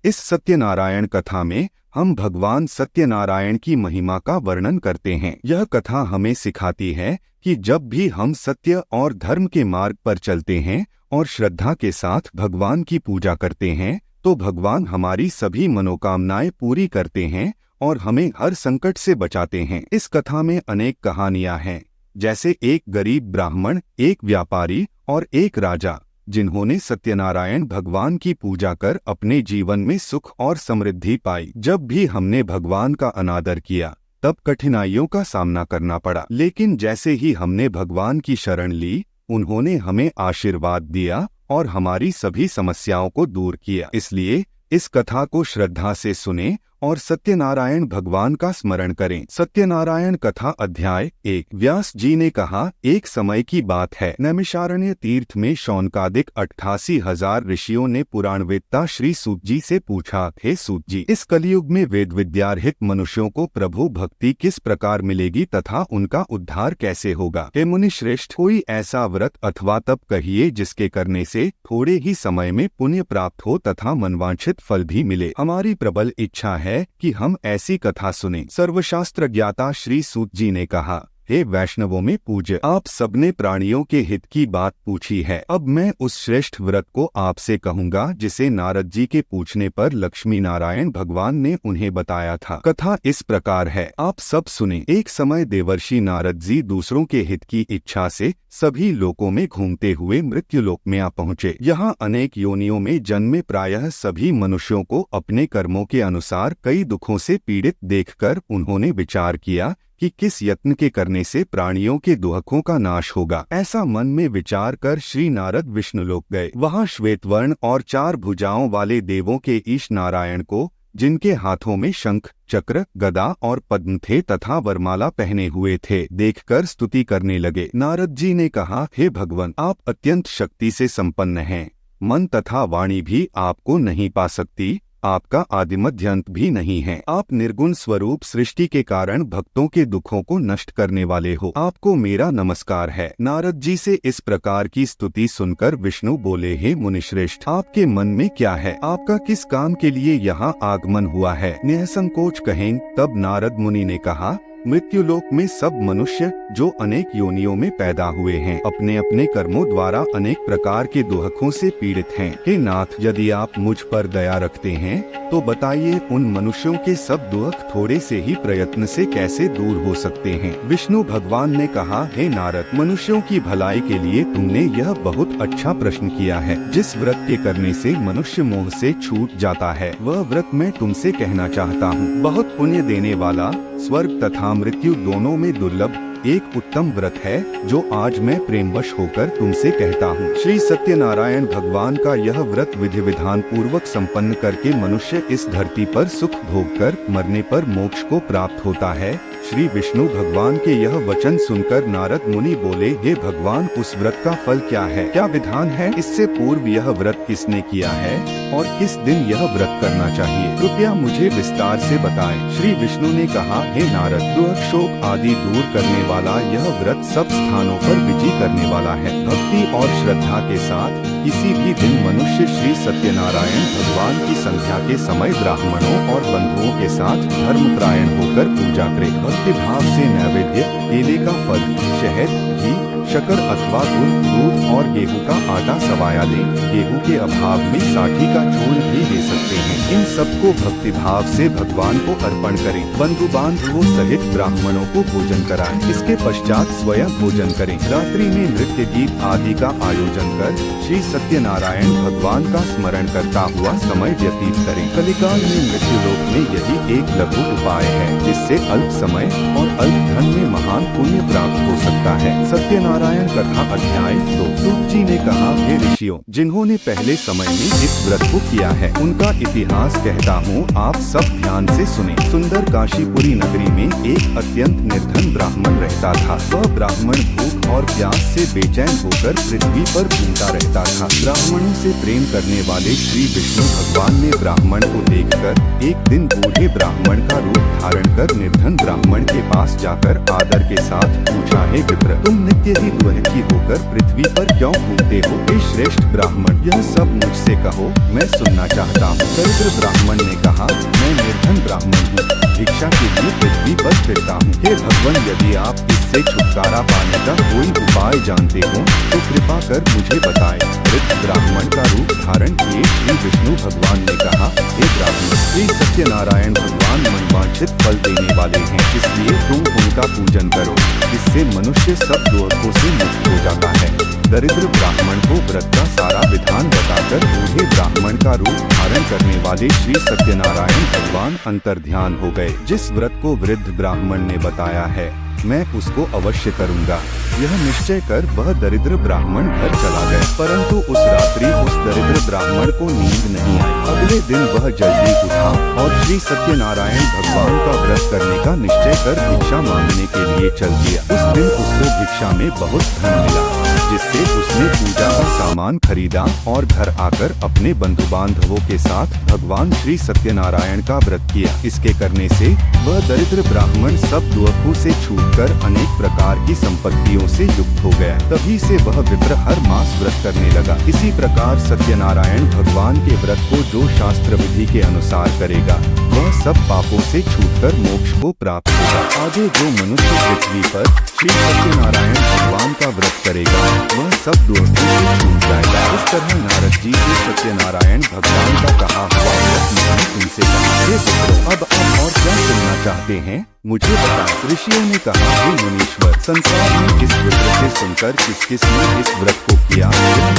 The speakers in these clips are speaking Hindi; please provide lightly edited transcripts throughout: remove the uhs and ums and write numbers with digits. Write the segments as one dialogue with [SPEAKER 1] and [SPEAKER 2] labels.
[SPEAKER 1] इस सत्यनारायण कथा में हम भगवान सत्यनारायण की महिमा का वर्णन करते हैं। यह कथा हमें सिखाती है कि जब भी हम सत्य और धर्म के मार्ग पर चलते हैं और श्रद्धा के साथ भगवान की पूजा करते हैं तो भगवान हमारी सभी मनोकामनाएं पूरी करते हैं और हमें हर संकट से बचाते हैं। इस कथा में अनेक कहानियां हैं, जैसे एक गरीब ब्राह्मण, एक व्यापारी और एक राजा, जिन्होंने सत्यनारायण भगवान की पूजा कर अपने जीवन में सुख और समृद्धि पाई। जब भी हमने भगवान का अनादर किया तब कठिनाइयों का सामना करना पड़ा, लेकिन जैसे ही हमने भगवान की शरण ली उन्होंने हमें आशीर्वाद दिया और हमारी सभी समस्याओं को दूर किया। इसलिए इस कथा को श्रद्धा से सुनें और सत्यनारायण भगवान का स्मरण करें। सत्यनारायण कथा अध्याय 1। व्यास जी ने कहा, एक समय की बात है, नैमिषारण्य तीर्थ में शौनकादिक 88,000 ऋषियों ने पुराणवेत्ता श्री सूत जी से पूछा, हे सूत जी, इस कलयुग में वेद विद्यारहित मनुष्यों को प्रभु भक्ति किस प्रकार मिलेगी तथा उनका उद्धार कैसे होगा? हे मुनि श्रेष्ठ, कोई ऐसा व्रत अथवा तप कहिए जिसके करने से थोड़े ही समय में पुण्य प्राप्त हो तथा मनवांछित फल भी मिले। हमारी प्रबल इच्छा है कि हम ऐसी कथा सुने। सर्वशास्त्र ज्ञाता श्री सूत जी ने कहा, हे वैष्णवों में पूज्य, आप सबने प्राणियों के हित की बात पूछी है। अब मैं उस श्रेष्ठ व्रत को आपसे कहूँगा जिसे नारद जी के पूछने पर लक्ष्मी नारायण भगवान ने उन्हें बताया था। कथा इस प्रकार है, आप सब सुने। एक समय देवर्षि नारद जी दूसरों के हित की इच्छा से सभी लोकों में घूमते हुए मृत्युलोक में आ पहुँचे। यहाँ अनेक योनियों में जन्मे प्रायः सभी मनुष्यों को अपने कर्मों के अनुसार कई दुखों से पीड़ित देखकर उन्होंने विचार किया कि किस यत्न के करने से प्राणियों के दुखों का नाश होगा। ऐसा मन में विचार कर श्री नारद विष्णुलोक गए। वहाँ श्वेतवर्ण और 4 भुजाओं वाले देवों के ईश नारायण को, जिनके हाथों में शंख, चक्र, गदा और पद्म थे तथा वरमाला पहने हुए थे, देखकर स्तुति करने लगे। नारद जी ने कहा, हे भगवान, आप अत्यंत शक्ति से संपन्न हैं। मन तथा वाणी भी आपको नहीं पा सकती, आपका आदिमध्यांत भी नहीं है। आप निर्गुण स्वरूप सृष्टि के कारण भक्तों के दुखों को नष्ट करने वाले हो। आपको मेरा नमस्कार है। नारद जी से इस प्रकार की स्तुति सुनकर विष्णु बोले, हे मुनिश्रेष्ठ, आपके मन में क्या है? आपका किस काम के लिए यहाँ आगमन हुआ है? निसंकोच कहें। तब नारद मुनि ने कहा, मृत्युलोक में सब मनुष्य जो अनेक योनियों में पैदा हुए हैं, अपने अपने कर्मों द्वारा अनेक प्रकार के दुखों से पीड़ित हैं। हे नाथ, यदि आप मुझ पर दया रखते हैं तो बताइए उन मनुष्यों के सब दुख थोड़े से ही प्रयत्न से कैसे दूर हो सकते हैं? विष्णु भगवान ने कहा, हे नारद, मनुष्यों की भलाई के लिए तुमने यह बहुत अच्छा प्रश्न किया है। जिस व्रत के करने से मनुष्य मोह से छूट जाता है वह व्रत मैं तुमसे कहना चाहता हूँ। बहुत पुण्य देने वाला, स्वर्ग तथा मृत्यु दोनों में दुर्लभ एक उत्तम व्रत है जो आज मैं प्रेमवश होकर तुमसे कहता हूँ। श्री सत्यनारायण भगवान का यह व्रत विधि विधान पूर्वक संपन्न करके मनुष्य इस धरती पर सुख भोग कर मरने पर मोक्ष को प्राप्त होता है। श्री विष्णु भगवान के यह वचन सुनकर नारद मुनि बोले, हे भगवान, उस व्रत का फल क्या है? क्या विधान है? इससे पूर्व यह व्रत किसने किया है और किस दिन यह व्रत करना चाहिए? कृपया मुझे विस्तार से बताएं। श्री विष्णु ने कहा, हे नारद, दुख शोक आदि दूर करने वाला यह व्रत सब स्थानों पर विजय करने वाला है। भक्ति और श्रद्धा के साथ किसी भी दिन मनुष्य श्री सत्यनारायण भगवान की संध्या के समय ब्राह्मणों और बंधुओं के साथ धर्मपरायण होकर पूजा करे। भक्ति भाव से नैवेद्य, केले का फल, शहद, घी, शक्कर अथवा गुड़, दूध और गेहूं का आटा सवाया लें। गेहूं के अभाव में साठी का चूर्ण भी ले सकते हैं। इन सबको भक्ति भाव से भगवान को अर्पण करें। बंधु बांधवों सहित ब्राह्मणों को भोजन कराएं। इसके पश्चात स्वयं भोजन करें। रात्रि में नृत्य गीत आदि का आयोजन कर श्री सत्यनारायण भगवान का स्मरण करता हुआ समय व्यतीत करें। कलिकाल में मृत्युलोक में यही एक लघु उपाय है जिससे अल्प समय और अल्प धन में महान पुण्य प्राप्त हो सकता है। सत्यनारायण कथा अध्याय 2। सूत जी ने कहा, हे ऋषियों, जिन्होंने पहले समय में इस व्रत को किया है उनका इतिहास कहता हूँ, आप सब ध्यान से सुने। सुंदर काशीपुरी नगरी में एक अत्यंत निर्धन ब्राह्मण रहता था। वह ब्राह्मण भूख और प्यास से बेचैन होकर पृथ्वी पर घूमता रहता था। ब्राह्मणों से प्रेम करने वाले श्री विष्णु भगवान ने ब्राह्मण को देखकर एक दिन बूढ़े ब्राह्मण का रूप धारण कर निर्धन ब्राह्मण के पास जाकर आदर के साथ पूछा, हे विप्र, तुम नित्य ही दुखी होकर पृथ्वी पर क्यों घूमते हो? हे श्रेष्ठ ब्राह्मण, यह सब मुझसे कहो, मैं सुनना चाहता हूँ। दरिद्र ब्राह्मण ने कहा, मैं निर्धन ब्राह्मण हूँ, भिक्षा के लिए पृथ्वी पर फिरता हूँ। हे भगवान, यदि आप इससे छुटकारा पाने का कोई उपाय जानते हो तो कृपा कर मुझे बताएं। वृद्ध ब्राह्मण का रूप धारण किए श्री विष्णु भगवान ने कहा, हे ब्राह्मण, श्री सत्यनारायण भगवान मनवांछित फल देने वाले हैं, इसलिए तुम उनका पूजन करो। इससे मनुष्य सब दोषों से मुक्त हो जाता है। दरिद्र ब्राह्मण को व्रत का सारा विधान बताकर बूढ़े ब्राह्मण का रूप धारण करने वाले श्री सत्यनारायण भगवान अंतर्ध्यान हो गए। जिस व्रत को वृद्ध ब्राह्मण ने बताया है, मैं उसको अवश्य करूँगा, यह निश्चय कर वह दरिद्र ब्राह्मण घर चला गया। परंतु उस रात्रि उस दरिद्र ब्राह्मण को नींद नहीं आई। अगले दिन वह जल्दी उठा और श्री सत्यनारायण भगवान का व्रत करने का निश्चय कर भिक्षा मांगने के लिए चल दिया। उस दिन उसको भिक्षा में बहुत धन मिला, जिससे उसने पूजा का सामान खरीदा और घर आकर अपने बंधु बांधवों के साथ भगवान श्री सत्यनारायण का व्रत किया। इसके करने से वह दरिद्र ब्राह्मण सब दुखों से छूटकर अनेक प्रकार की संपत्तियों से युक्त हो गया। तभी से वह विप्र हर मास व्रत करने लगा। इसी प्रकार सत्यनारायण भगवान के व्रत को जो शास्त्र विधि के अनुसार करेगा, वह सब पापों से छूटकर मोक्ष को प्राप्त होगा। आगे जो मनुष्य पृथ्वी पर श्री सत्यनारायण भगवान का व्रत करेगा, वह सब दोषों से छूट जाएगा। इस तरह नारद जी से सत्यनारायण भगवान का कहा हुआ व्रत मैंने तुमसे कहा। हे पुत्रों, अब आप और क्या सुनना चाहते हैं, मुझे बताएं। ऋषियों ने कहा, हे मुनीश्वर, संसार में इस व्रत से सुनकर किस किस ने इस व्रत को किया,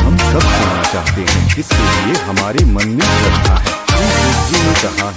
[SPEAKER 1] हम सब सुनना चाहते हैं। इसके लिए हमारे मन में श्रद्धा है। जी ने कहा,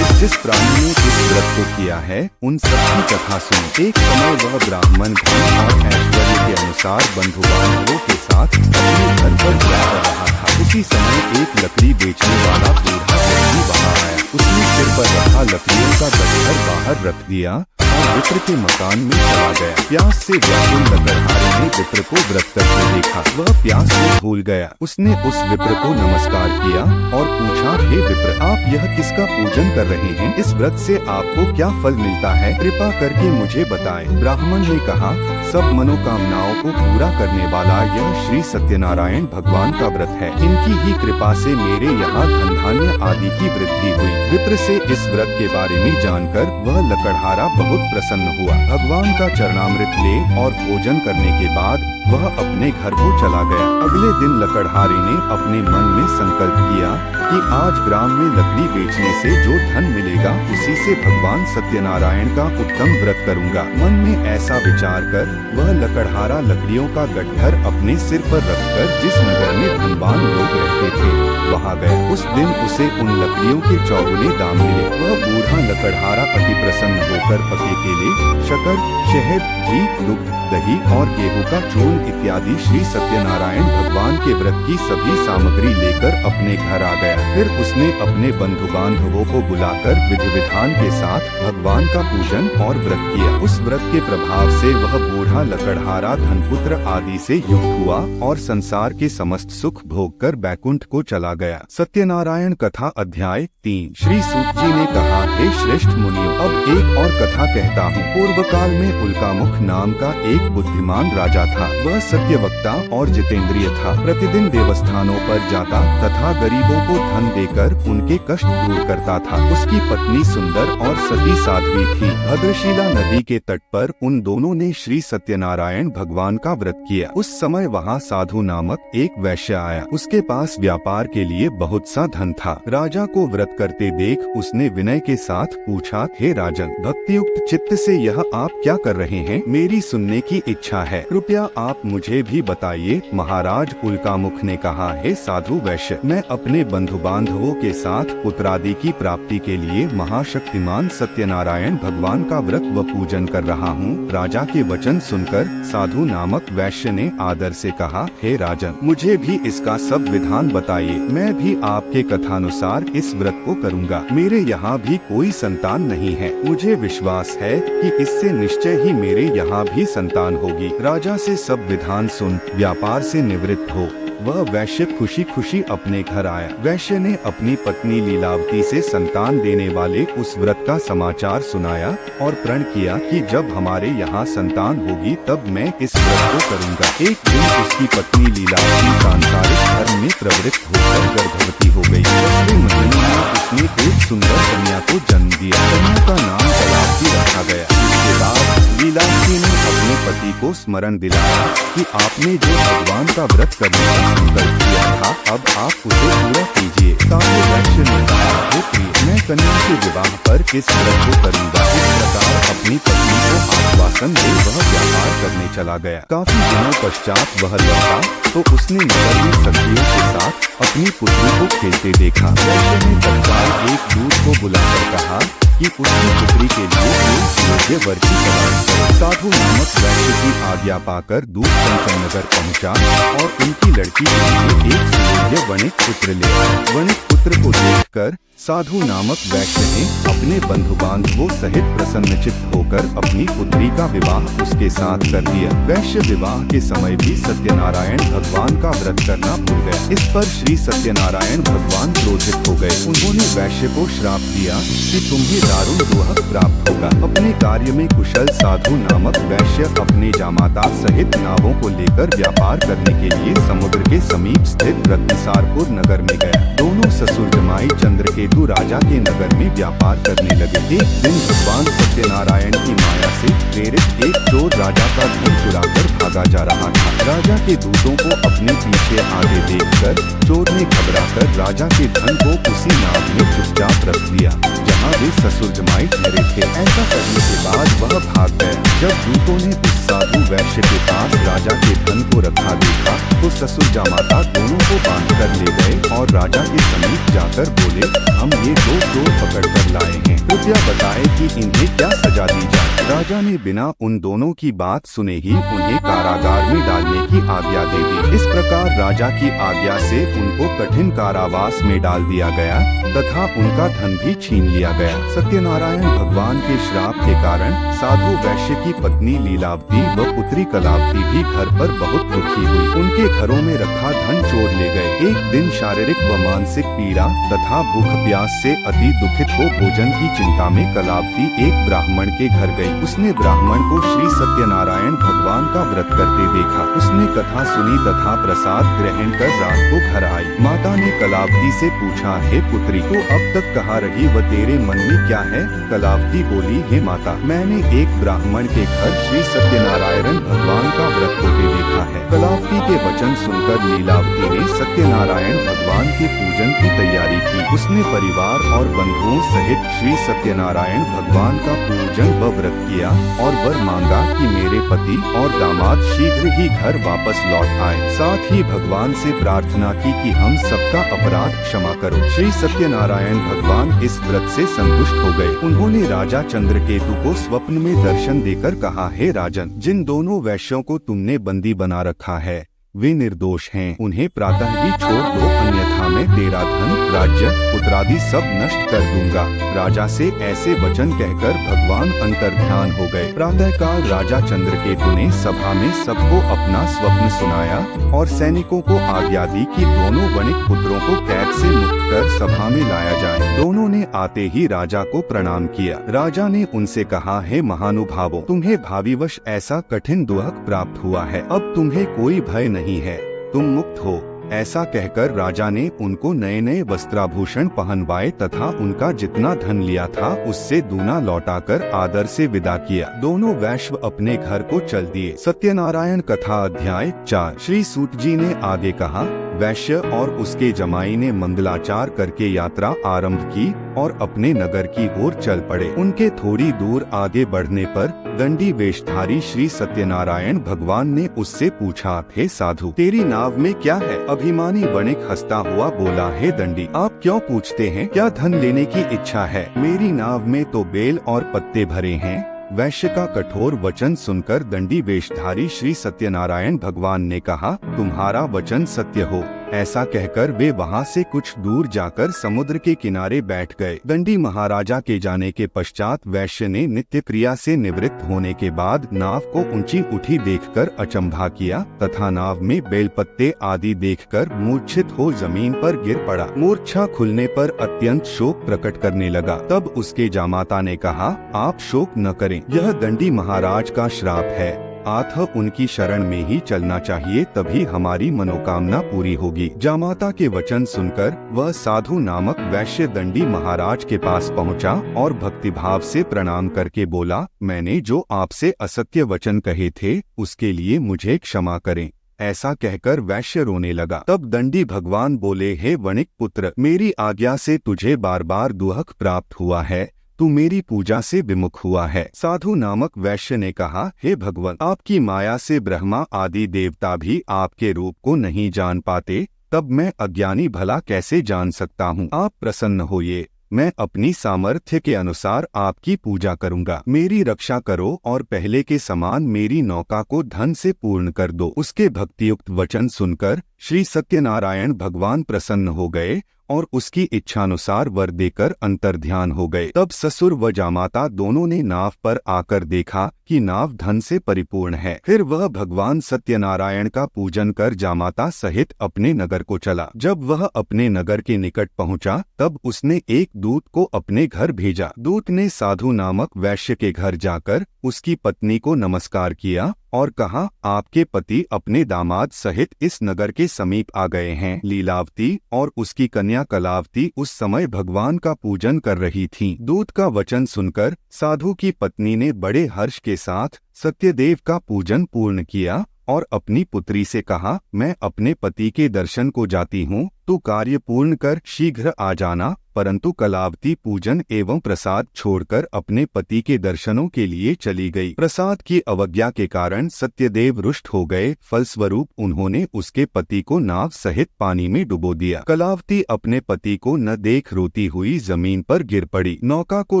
[SPEAKER 1] जिस प्राणी ने इस व्रत को किया है, उन सबकी कथा सुनो। एक समय वह ब्राह्मण धन और ऐश्वर्य के अनुसार बंधु बांधवों के साथ अपने घर पर जा रहा था। उसी समय एक लकड़ी बेचने वाला बूढ़ा व्यक्ति वहाँ आया। उसने सिर पर रखा लकड़ियों का गट्ठर बाहर रख दिया और विप्र के मकान में चला गया। प्यास से व्याकुल लकड़हारे ने विप्र को व्रत करके देखा। वह प्यास को भूल गया। उसने उस विप्र को नमस्कार किया और पूछा, हे विप्र, आप यह किसका पूजन कर रहे हैं? इस व्रत से आपको क्या फल मिलता है? कृपा करके मुझे बताएं। ब्राह्मण ने कहा, सब मनोकामनाओं को पूरा करने वाला यह श्री सत्यनारायण भगवान का व्रत है। इनकी ही कृपा से मेरे यहाँ धन धान्य आदि की वृद्धि हुई। विप्र से इस व्रत के बारे में जानकर वह लकड़हारा बहुत प्रसन्न हुआ। भगवान का चरणामृत ले और भोजन करने के बाद वह अपने घर को चला गया। अगले दिन लकड़हारे ने अपने मन में संकल्प किया कि आज ग्राम में लकड़ी बेचने से जो धन मिलेगा, उसी से भगवान सत्यनारायण का उत्तम व्रत करूंगा। मन में ऐसा विचार कर वह लकड़हारा लकड़ियों का गट्ठर अपने सिर पर रखकर जिस नगर में धनवान लोग रहते थे, वहाँ गया। उस दिन उसे उन लकड़ियों के चौगुने दाम मिले। वह बूढ़ा लकड़हारा अति प्रसन्न होकर पके केले, शक्कर, शहद, घी, दुग्ध, दही और गेहूं का चूर्ण इत्यादि श्री सत्यनारायण भगवान के व्रत की सभी सामग्री लेकर अपने घर आ गया। फिर उसने अपने बंधु बांधवों को बुलाकर विधि विधान के साथ भगवान का पूजन और व्रत किया। उस व्रत के प्रभाव से वह बूढ़ा लकड़हारा धनपुत्र आदि से युक्त हुआ और संसार के समस्त सुख भोग कर बैकुंठ को चला गया। सत्यनारायण कथा अध्याय 3। श्री सूत जी ने कहा, हे श्रेष्ठ मुनियों, अब एक और कथा कहता हूँ। पूर्व काल में उल्कामुख नाम का एक बुद्धिमान राजा था। वह सत्यवक्ता और जितेंद्रिय था। प्रतिदिन देवस्थानों पर जाता तथा गरीबों को धन देकर उनके कष्ट दूर करता था। उसकी पत्नी सुंदर और सती साध्वी थी। भद्रशिला नदी के तट पर उन दोनों ने श्री सत्यनारायण भगवान का व्रत किया। उस समय वहाँ साधु नामक एक वैश्य आया। उसके पास व्यापार के लिए बहुत सा धन था। राजा को व्रत करते देख उसने विनय के साथ पूछा, हे राजन, भक्तियुक्त चित्त से यह आप क्या कर रहे हैं? मेरी सुनने की इच्छा है, कृपया आप मुझे भी बताइए। महाराज उल्कामुख ने कहा, हे साधु वैश्य, मैं अपने बंधु बांधवों के साथ पुत्रादि की प्राप्ति के लिए महाशक्तिमान सत्यनारायण भगवान का व्रत व पूजन कर रहा हूँ। राजा के वचन सुनकर साधु नामक वैश्य ने आदर से कहा, हे राजन, मुझे भी इसका सब विधान बताइए। मैं भी आपके कथानुसार इस व्रत को करूँगा। मेरे यहाँ भी कोई संतान नहीं है। मुझे विश्वास है कि इससे निश्चय ही मेरे यहाँ भी संतान होगी। राजा से सब विधान सुन व्यापार से निवृत्त हो वह वैश्य खुशी खुशी अपने घर आया। वैश्य ने अपनी पत्नी लीलावती से संतान देने वाले उस व्रत का समाचार सुनाया और प्रण किया कि जब हमारे यहाँ संतान होगी तब मैं इस व्रत को करूँगा। एक दिन उसकी पत्नी लीलावती सांसारिक धर्म में प्रवृत्त होकर गर्भवती हो गई। 10वें महीने में उसने एक सुंदर कन्या को जन्म दिया। कन्या का नाम कलावती रखा गया। इसके बाद लीलावती ने अपने पति को स्मरण दिलाया कि आपने जो भगवान का व्रत करने का संकल्प किया था, अब आप उसे पूरा कीजिए। साधु वैश्य ने कहा, हे प्रिय, मैं कन्या के विवाह पर इस व्रत को करूँगा। इस प्रकार अपनी पत्नी को आश्वासन दे वह व्यापार करने चला गया। काफी दिनों पश्चात वह लौटा तो उसने नगर में सखियों के साथ अपनी पुत्री को खेलते देखा। वैश्य ने तत्काल एक दूत को बुलाकर कहा कि उसकी पुत्री के लिए एक योग्य वर की तलाश करे। साधु नामक वैश्य की आज्ञा पाकर दूत कंचन नगर पहुंचा और उनकी लड़की के लिए एक सुयोग्य वणिक पुत्र ले आया। वणिक पुत्र को देखकर साधु नामक वैश्य ने अपने बंधु बांधवों सहित प्रसन्नचित्त होकर अपनी पुत्री का विवाह उसके साथ कर दिया। वैश्य विवाह के समय भी सत्यनारायण भगवान का व्रत करना भूल गया। इस पर श्री सत्यनारायण भगवान क्रोधित हो गए। उन्होंने वैश्य को श्राप दिया कि तुम्हें दारुण दुहक प्राप्त होगा। अपने कार्य में कुशल साधु नामक वैश्य अपने जामाता सहित नावों को लेकर व्यापार करने के लिए समुद्र के समीप स्थित रत्नसारपुर नगर में गया। दोनों ससुर जमाई चंद्रकेतु राजा के नगर में व्यापार करने लगे। एक दिन भगवान सत्यनारायण की माया से प्रेरित एक चोर राजा का धन चुराकर भागा जा रहा था। राजा के दूतों को अपने पीछे आगे देखकर चोर ने घबराकर राजा के धन को उसी नाव में चुपचाप रख दिया जहाँ वे ससुर जमाई ठहरे थे। ऐसा करने के बाद वह भाग गया। जब दूतों ने उस साधु वैश्य के पास राजा के धन को रखा देखा तो ससुर जामाता दोनों को बांधकर ले गए और राजा के समीप जाकर बोले, हम ये दो चोर पकड़ कर लाए हैं, कृपया बताएं कि इन्हें क्या सजा दी जाए। राजा ने बिना उन दोनों की बात सुने ही उन्हें कारागार में डालने की आज्ञा दे दी। इस प्रकार राजा की आज्ञा से उनको कठिन कारावास में डाल दिया गया तथा उनका धन भी छीन लिया गया। सत्यनारायण भगवान के श्राप के कारण साधु वैश्य की पत्नी लीलावती व पुत्री कलावती भी घर पर बहुत दुखी हुई। उनके घरों में रखा धन चोर ले गए। एक दिन शारीरिक व मानसिक पीड़ा तथा भूख प्यास से अति दुखित हो भोजन की चिंता में कलावती एक ब्राह्मण के घर गई। उसने ब्राह्मण को श्री सत्यनारायण भगवान का व्रत करते देखा। उसने कथा सुनी तथा प्रसाद ग्रहण कर रात को घर आई। माता ने कलावती से पूछा, हे पुत्री, तो अब तक कहाँ रही व तेरे मन में क्या है? कलावती बोली, हे माता, मैंने एक ब्राह्मण के घर श्री सत्यनारायण भगवान का व्रत होते देखा है। कलावती के वचन सुनकर लीलावती ने सत्यनारायण भगवान के पूजन की तैयारी की। उसने परिवार और बंधुओं सहित श्री सत्यनारायण भगवान का पूजन व व्रत किया और वर मांगा कि मेरे पति और दामाद शीघ्र ही घर वापस लौट आए। साथ ही भगवान से प्रार्थना की कि हम सबका अपराध क्षमा करो। श्री सत्यनारायण भगवान इस व्रत से संतुष्ट हो गए। उन्होंने राजा चंद्रकेतु को स्वप्न में दर्शन देकर कहा, हे राजन, जिन दोनों वैश्यों को तुमने बंदी बना रखा है वे निर्दोष हैं। उन्हें प्रातः ही छोड़ दो, अन्यथा मैं तेरा धन, राज्य, पुत्रादि सब नष्ट कर दूंगा। राजा से ऐसे वचन कहकर भगवान अंतर्ध्यान हो गए। प्रातःकाल राजा चंद्रकेतु ने सभा में सबको अपना स्वप्न सुनाया और सैनिकों को आज्ञा दी कि दोनों वणिक पुत्रों को कैद से मुक्त कर सभा में लाया जाए। दोनों ने आते ही राजा को प्रणाम किया। राजा ने उनसे कहा, हे महानुभावों, तुम्हें भाविवश ऐसा कठिन दुहक प्राप्त हुआ है। अब तुम्हें कोई भय नहीं है, तुम मुक्त हो। ऐसा कहकर राजा ने उनको नए नए वस्त्राभूषण पहनवाए तथा उनका जितना धन लिया था उससे दूना लौटाकर आदर से विदा किया। दोनों वैश्य अपने घर को चल दिए। सत्यनारायण कथा अध्याय 4। श्री सूत जी ने आगे कहा, वैश्य और उसके जमाई ने मंगलाचार करके यात्रा आरंभ की और अपने नगर की ओर चल पड़े। उनके थोड़ी दूर आगे बढ़ने पर दंडी वेशधारी श्री सत्यनारायण भगवान ने उससे पूछा, हे साधु, तेरी नाव में क्या है? अभिमानी वणिक हंसता हुआ बोला, हे दंडी, आप क्यों पूछते हैं? क्या धन लेने की इच्छा है? मेरी नाव में तो बेल और पत्ते भरे हैं। वैश्य का कठोर वचन सुनकर दंडी वेशधारी श्री सत्यनारायण भगवान ने कहा, तुम्हारा वचन सत्य हो, ऐसा कहकर वे वहाँ से कुछ दूर जाकर समुद्र के किनारे बैठ गए। दंडी महाराजा के जाने के पश्चात वैश्य ने नित्य क्रिया से निवृत्त होने के बाद नाव को ऊंची उठी देखकर अचंभा किया तथा नाव में बेलपत्ते आदि देखकर मूर्छित हो जमीन पर गिर पड़ा। मूर्छा खुलने पर अत्यंत शोक प्रकट करने लगा। तब उसके जामाता ने कहा, आप शोक न करें, यह दंडी महाराज का श्राप है। अतः उनकी शरण में ही चलना चाहिए, तभी हमारी मनोकामना पूरी होगी। जामाता के वचन सुनकर वह साधु नामक वैश्य दंडी महाराज के पास पहुंचा और भक्तिभाव से प्रणाम करके बोला, मैंने जो आपसे असत्य वचन कहे थे उसके लिए मुझे क्षमा करें। ऐसा कहकर वैश्य रोने लगा। तब दंडी भगवान बोले, हे वणिक पुत्र, मेरी आज्ञा से तुझे बार बार दुहक प्राप्त हुआ है, तू मेरी पूजा से विमुख हुआ है। साधु नामक वैश्य ने कहा, हे भगवान, आपकी माया से ब्रह्मा आदि देवता भी आपके रूप को नहीं जान पाते, तब मैं अज्ञानी भला कैसे जान सकता हूँ। आप प्रसन्न होइए, मैं अपनी सामर्थ्य के अनुसार आपकी पूजा करूंगा। मेरी रक्षा करो और पहले के समान मेरी नौका को धन से पूर्ण कर दो। उसके भक्तियुक्त वचन सुनकर श्री सत्यनारायण भगवान प्रसन्न हो गए और उसकी इच्छानुसार वर देकर अंतर्ध्यान हो गए। तब ससुर व जामाता दोनों ने नाव पर आकर देखा कि नाव धन से परिपूर्ण है। फिर वह भगवान सत्यनारायण का पूजन कर जामाता सहित अपने नगर को चला। जब वह अपने नगर के निकट पहुंचा तब उसने एक दूत को अपने घर भेजा। दूत ने साधु नामक वैश्य के घर जाकर उसकी पत्नी को नमस्कार किया और कहा, आपके पति अपने दामाद सहित इस नगर के समीप आ गए हैं। लीलावती और उसकी कन्या कलावती उस समय भगवान का पूजन कर रही थीं। दूत का वचन सुनकर साधु की पत्नी ने बड़े हर्ष के साथ सत्यदेव का पूजन पूर्ण किया और अपनी पुत्री से कहा, मैं अपने पति के दर्शन को जाती हूँ, तू कार्य पूर्ण कर शीघ्र आ जाना। परंतु कलावती पूजन एवं प्रसाद छोड़कर अपने पति के दर्शनों के लिए चली गई। प्रसाद की अवज्ञा के कारण सत्यदेव रुष्ट हो गए। फलस्वरूप उन्होंने उसके पति को नाव सहित पानी में डुबो दिया। कलावती अपने पति को न देख रोती हुई जमीन पर गिर पड़ी। नौका को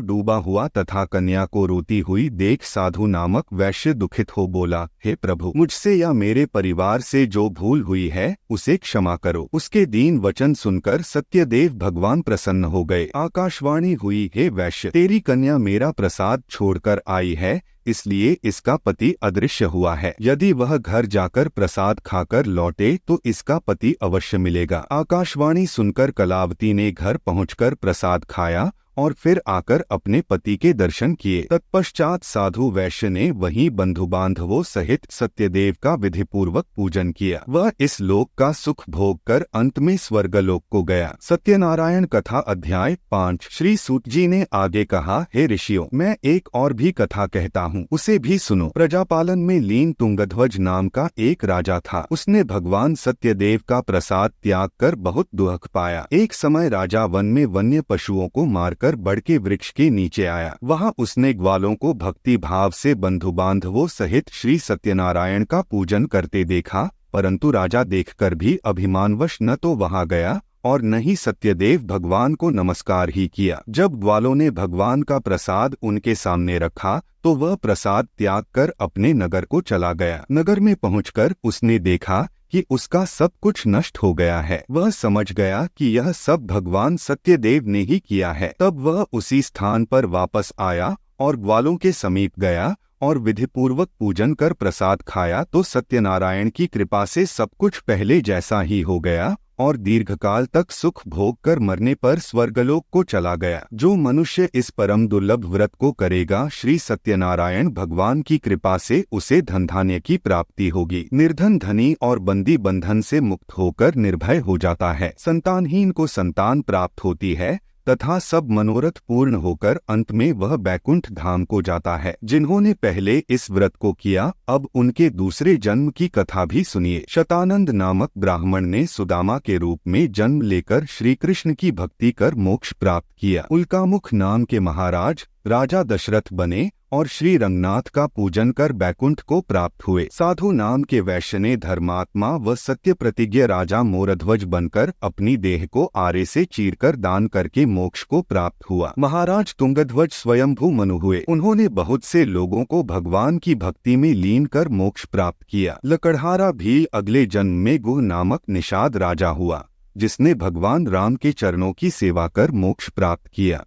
[SPEAKER 1] डूबा हुआ तथा कन्या को रोती हुई देख साधु नामक वैश्य दुखित हो बोला, हे प्रभु, मुझसे या मेरे परिवार से जो भूल हुई है उसे क्षमा करो। उसके दीन वचन सुनकर सत्यदेव भगवान प्रसन्न हो गए। आकाशवाणी हुई, हे वैश्य, तेरी कन्या मेरा प्रसाद छोड़कर आई है, इसलिए इसका पति अदृश्य हुआ है। यदि वह घर जाकर प्रसाद खाकर लौटे तो इसका पति अवश्य मिलेगा। आकाशवाणी सुनकर कलावती ने घर पहुंचकर प्रसाद खाया और फिर आकर अपने पति के दर्शन किए। तत्पश्चात साधु वैश्य ने वहीं बंधु बांधवों सहित सत्यदेव का विधिपूर्वक पूजन किया। वह इस लोक का सुख भोग कर अंत में स्वर्गलोक को गया। सत्यनारायण कथा अध्याय 5। श्री सूत जी ने आगे कहा, हे ऋषियों, मैं एक और भी कथा कहता हूँ, उसे भी सुनो। प्रजापालन में लीन तुंगध्वज नाम का एक राजा था। उसने भगवान सत्यदेव का प्रसाद त्याग कर बहुत दुख पाया। एक समय राजा वन में वन्य पशुओं को मारकर बड़ के वृक्ष के नीचे आया। वहां उसने ग्वालों को भक्ति भाव से बंधु बांधवों सहित श्री सत्यनारायण का पूजन करते देखा, परंतु राजा देखकर भी अभिमानवश न तो वहां गया और न ही सत्यदेव भगवान को नमस्कार ही किया। जब ग्वालों ने भगवान का प्रसाद उनके सामने रखा तो वह प्रसाद त्याग कर अपने नगर को चला गया। नगर में पहुंचकर उसने देखा कि उसका सब कुछ नष्ट हो गया है। वह समझ गया कि यह सब भगवान सत्यदेव ने ही किया है। तब वह उसी स्थान पर वापस आया और ग्वालों के समीप गया और विधिपूर्वक पूजन कर प्रसाद खाया तो सत्यनारायण की कृपा से सब कुछ पहले जैसा ही हो गया और दीर्घकाल तक सुख भोग कर मरने पर स्वर्गलोक को चला गया। जो मनुष्य इस परम दुर्लभ व्रत को करेगा, श्री सत्यनारायण भगवान की कृपा से उसे धन धान्य की प्राप्ति होगी। निर्धन धनी और बंदी बंधन से मुक्त होकर निर्भय हो जाता है। संतानहीन को संतान प्राप्त होती है तथा सब मनोरथ पूर्ण होकर अंत में वह बैकुंठ धाम को जाता है। जिन्होंने पहले इस व्रत को किया, अब उनके दूसरे जन्म की कथा भी सुनिए। शतानंद नामक ब्राह्मण ने सुदामा के रूप में जन्म लेकर श्री कृष्ण की भक्ति कर मोक्ष प्राप्त किया। उल्कामुख नाम के महाराज राजा दशरथ बने और श्री रंगनाथ का पूजन कर बैकुंठ को प्राप्त हुए। साधु नाम के वैश्य ने धर्मात्मा व सत्य प्रतिज्ञ राजा मोरध्वज बनकर अपनी देह को आरे से चीरकर दान करके मोक्ष को प्राप्त हुआ। महाराज तुंगध्वज स्वयंभू मनु हुए। उन्होंने बहुत से लोगों को भगवान की भक्ति में लीन कर मोक्ष प्राप्त किया। लकड़हारा भी अगले जन्म में गुह नामक निषाद राजा हुआ, जिसने भगवान राम के चरणों की सेवा कर मोक्ष प्राप्त किया।